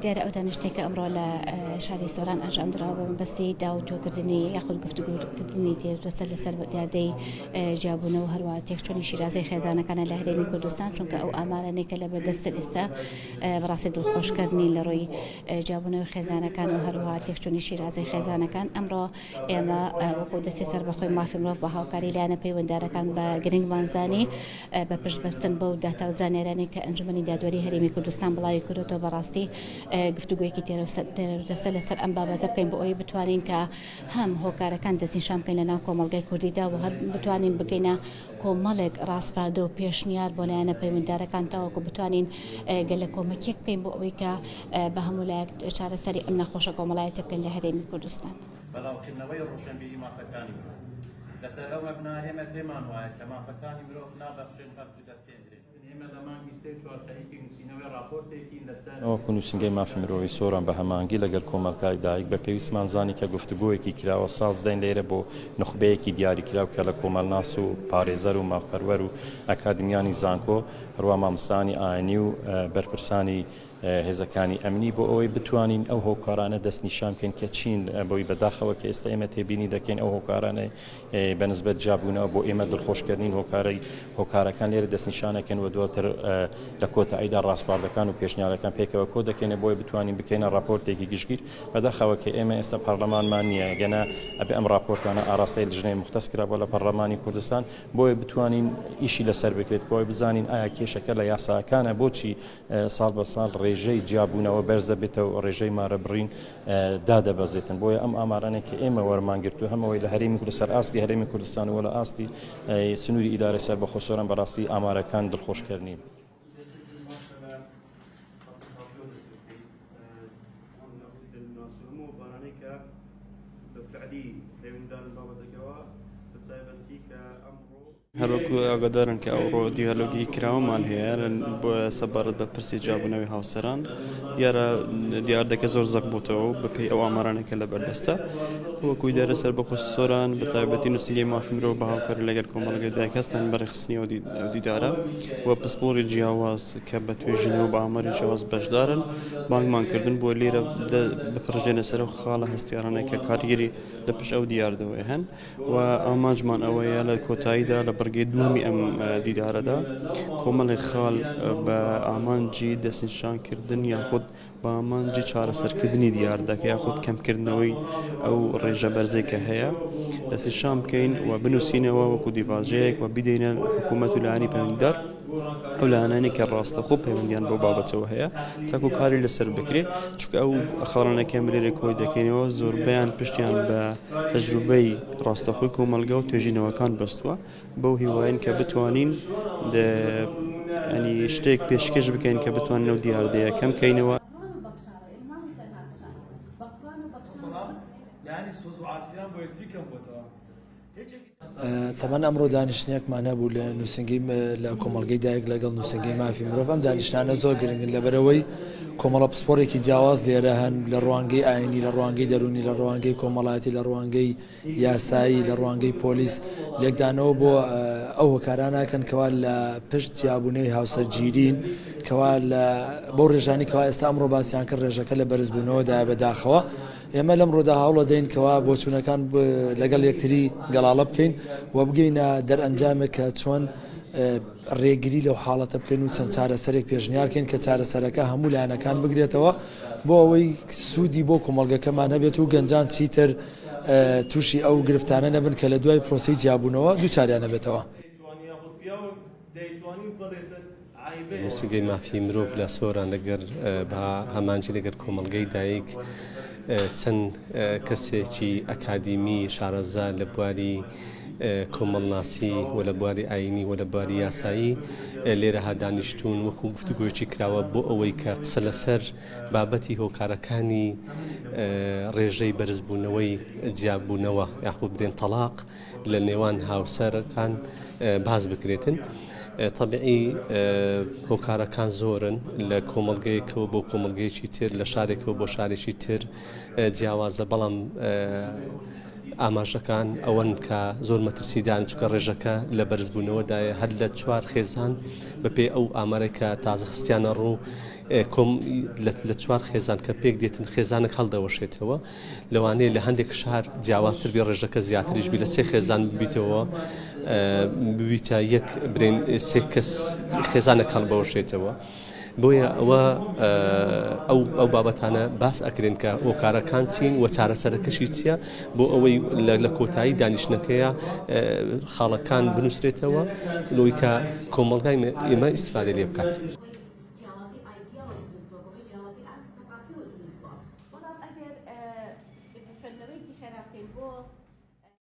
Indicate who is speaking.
Speaker 1: دیارە ئەو دانیشتێکە ئەمڕۆ لە شاری سۆران ئەنجام درراوە بە مەبەستی داوتۆکردنی یاخود گفتوگوکردنی تێدرسە لەسەر دیاردەی جیابوونەوە هەروە تێکچوونی شیرازەی خێزانەکانە لە هەرێمی کوردستان چونکە ئەو ئامارانێکە لە بەردەست ئێستا بەڕاستی دڵخۆشکردنی لە ڕۆی جیابوونەوەی خێزانەکان و هەروە تێکچوونی شیرازەی خێزانەکان ئەمڕۆ ئێمە وەکو دەستی سەر بەخۆی مافی مرۆڤ بە هاوکاری لایەنە پەیوەنددارەکان بە گرنگمانزانی بە پشتبەستن بەو داتاوزانێرانێک کە ئەنجومەنی دادوەری هەرێمی کوردستان بڵاوی کردوەوە بەڕاستی گفتوگویەکی تێدەسە لەسەر ئەم بابەتە بکەین بۆ ئەوەی بتوانین کە هەم هۆکارەکان دەستنیشان بکەین لە ناو کۆمەڵگەی کوردیدا و هەر بتوانین بگەینە کۆمەڵێک ڕاستپاردە و پێشنیار بۆ لایەنە پەیوەنددارەکان تاوەکو بتوانین گەلە کۆمەکیەک بکەین بۆ ئەوەی کە بە هەموو لایەک چارەسەری ئەم نەخۆشە کۆمەڵایەتە بکەین لە هەرێمی کوردستان.
Speaker 2: بەڵاوکردنەوەی ڕۆشنبیری مافەکانی لەسەر ئەو مەبنا ئێمە پێمان وایە کە مافەکانی مرۆڤ نابەخشێن هەفتو دەستێنرێت. ئێمە لە مانگی 3-4 تاریخی نووسینەوەی راپۆرتێکی لەسەر
Speaker 3: ئەوەکو نووسینگەی مافی مرۆڤی سۆران بە هەمانگی لەگەڵ کۆمەلگای دایک بە پێویستمان زانی کە گفتوگۆیەکی کراوە ساز دەین لێرە بۆ نخبەیەکی دیاری کراو کە لە کۆمەڵناس و پارێزەر و مافپەروەر و ئەکادمیانی زانکۆ هەروە مامۆستانی ئاینی و بەرپرسانی هێزەکانی ئەمنی بۆ ئەوەی بتوانین ئەو هۆکارانە دەستنیشان بکەین کە چین بۆی بەداخەوە کە ئێستا ئێمە تێبینی دەکەین ئەو هۆکارانە بەنسبەت جیابوونەوە بۆ ئێمە دڵخۆشکردنین هۆکارەکان لێرە دەستنیشانەکەن و دواتر لە کۆتاییدا ڕاستپاردەکان و پێشنیارەکان پێکەوە کۆ دەکەینە بۆی بتوانین بکەینە راپۆرتێکی گشتگیر بەداخەوە کە ئێمە ئێستا پەرلەمانمان نییە گەنە ئەبێ ئەم راپۆرتانە ئاراستەی لژنەی مختص کرابووە لە پەرلەمانی کوردستان بۆیە بتوانین ئیشی لەسەر بکرێت بۆی بزانین ئایا کێشەکە لە یاساکانە بۆچی ساڵ بە ساڵ ڕێژەی جیابوونەوە بەرزە بێتەوە ڕێژەی مارە بڕین دادەبەزێتن بۆیە ئەم ئامارانێک کە ئێمە وەرمانگرتو هەمەوەی لە هەرێمی کوردستان ئاستی هەرێمی کوردستان و لە ئاستی سنووری ئیدارەی سەربەخۆ سۆران بەڕاستی ئامارەکان دڵخۆشکردنی.
Speaker 4: هەروەکو ئاگادارن کە ئەوڕۆ دیالۆگی کراوەمان هەیە بۆ سەبارەت بە پرسی جیابوونەوەی هاوسەران دیاردەکە زۆر زەق بووتەوە بەپێی ئەو ئامارانێکە لە بەردەستە وەکو ئیدارە سەربەخۆ سۆران بە تایبەتی نووسینگەی مافی مرۆڤ بە هاوکاری لەگەڵ کۆمەڵگەی دایک هەستن بەڕێخستنی ئەو دیدارە و پسپۆڕی جیاواز کە بە توێژینەوە بە ئاماری جیاواز بەشدارن بانگمانکردن بۆ لێرە بپڕژێنە سەر و خاڵە هەستیارانێک کە کارگیری لە پشت ئەو دیاردەوەی هەن و ئامانجمان ئەوەیە لە کۆتاییدا لە بەرگەی دووەمی ئەم دیدارەدا کۆمەڵی خاڵ بە ئامانجی دەستنیشانکردن یاخود بە ئامانجی چارەسەرکردنی دیاردەکە یاخود کەمکردنەوەی ئەو ڕێژە بەرزەی کە هەیە دەستنیشان بکەین و بنووسینەوە وەکو دیڤاژەیەک و بدەینە حکوومەت و لایەنی پەیوەندیدار ئەو لایەنانی کە ڕاستەخۆ پەیوەندیان بۆ بابەتەوە هەیە تاکو کاری لەسەر بکرێت چونکە ئەو خاڵانەکە لێرە کۆی دەکەینەوە زۆربیان پشتیان بە تەجروبەی ڕاستەخۆی کۆمەلگا و توێژینەوەکان بەستووە بەو هیواین کە بتوانین ئەنی شتێک پێشکەش بکەین کە بتوانین ئەو دیاردەیە کەم بکەینەوە.
Speaker 5: تەمان ئەمڕۆ دانیشتنیەکمان هەبوو لە نووسینگەی لە کۆمەڵگەی دایک لەگەڵ نووسینگەی مافی مرۆڤ ئەم دانیشتانە زۆر گرنگن لەبەرەوەی کۆمەڵە پسپۆرێکی جیاواز لێرە هەن لە ڕوانگەی ئاینی لە ڕوانگەی دەرونی لە ڕوانگەی کۆمەڵایەتی لە ڕوانگەی یاسایی لە ڕوانگەی پۆلیس لێکدانەوە بۆ ئەو هۆکارانەکەن کەوا لە پشت جیابوونەوەی هاوسەرگیرین کەوا بۆ ڕێژانی کەوا ئێستا ئەمڕۆ باسییان کرد ڕێژەکە لە بەرزبوونەوەدا بەداخەوە ئێمە لەم ڕۆدا هەوڵە دەین کەوا بۆچوونەکان لەگەڵ یەکتری گەڵاڵە بکەین و بگەینە دەرئەنجامێک کە چۆن ڕێگری لەو حاڵەتە بکەین و چەند چارەسەرێک پێشنیارکەین کە چارەسەرەکە هەموو لایەنەکان بگرێتەوە بۆ ئەوەی سوودی بۆ کۆمەڵگەکەمان هەبێت و گەنجان چیتر تووشی ئەو گرفتانە نەبن کە لە دوای پرۆسی جیابوونەوە دووچاریان نەبێتەوە.
Speaker 6: نووسینگەی مافی مرۆڤ لە سۆران لەگەر بە هەمانجی لەگەر کۆمەڵگەی دایک چەند کەسێکی ئەکادیمی شارەزا لە بواری کۆمەڵناسی و لە بواری ئاینی و لە بواری یاسایی لێرە هادانیشتون وەکو گفتوگۆیەکی کراوە بۆ ئەوەی کە قسە لەسەر بابەتی هۆکارەکانی ڕێژەی بەرزبوونەوەی جیابوونەوە یاخود برێن تەلاق لە نێوان هاوسەرەکان باز بکرێتن. طبیعی هۆکارەکان زۆرن لە کۆمەڵگەیەکەوە بۆ کۆمەڵگەیەکی تر لە شارێکەوە بۆ شارێکی تر جیاوازە بەڵام ئاماژەکان ئەوەن کە زۆر مەترسیدان چکە ڕێژەکە لە بەرزبوونەوەدایە هەر لە 4 خێزان بەپێی ئەو ئامارێکە تازە خستیانە ڕوو لە 4 خێزان کە پێک دێتن خێزانێک هەڵدەوەشێتەوە لەوانەیە لە هەندێک شار جیاوازتر بێ ڕێژەکە زیاتریش بی لە 3 خێزان ببیتەوە ببیتە یەک برێن 3 کەس خێزانێک هەڵبەوەشێتەوە. بۆیە ئەو بابەتانە باس ئەکرێن کە هۆکارەکان چین و چارەسەرەکەشی چییە بۆ ئەوەی لە کۆتایی دانیشتەکەیە خاڵەکان بنووسرێتەوە لۆی کە کۆمەڵگای ئێمە ئیستفادە لێ بکات.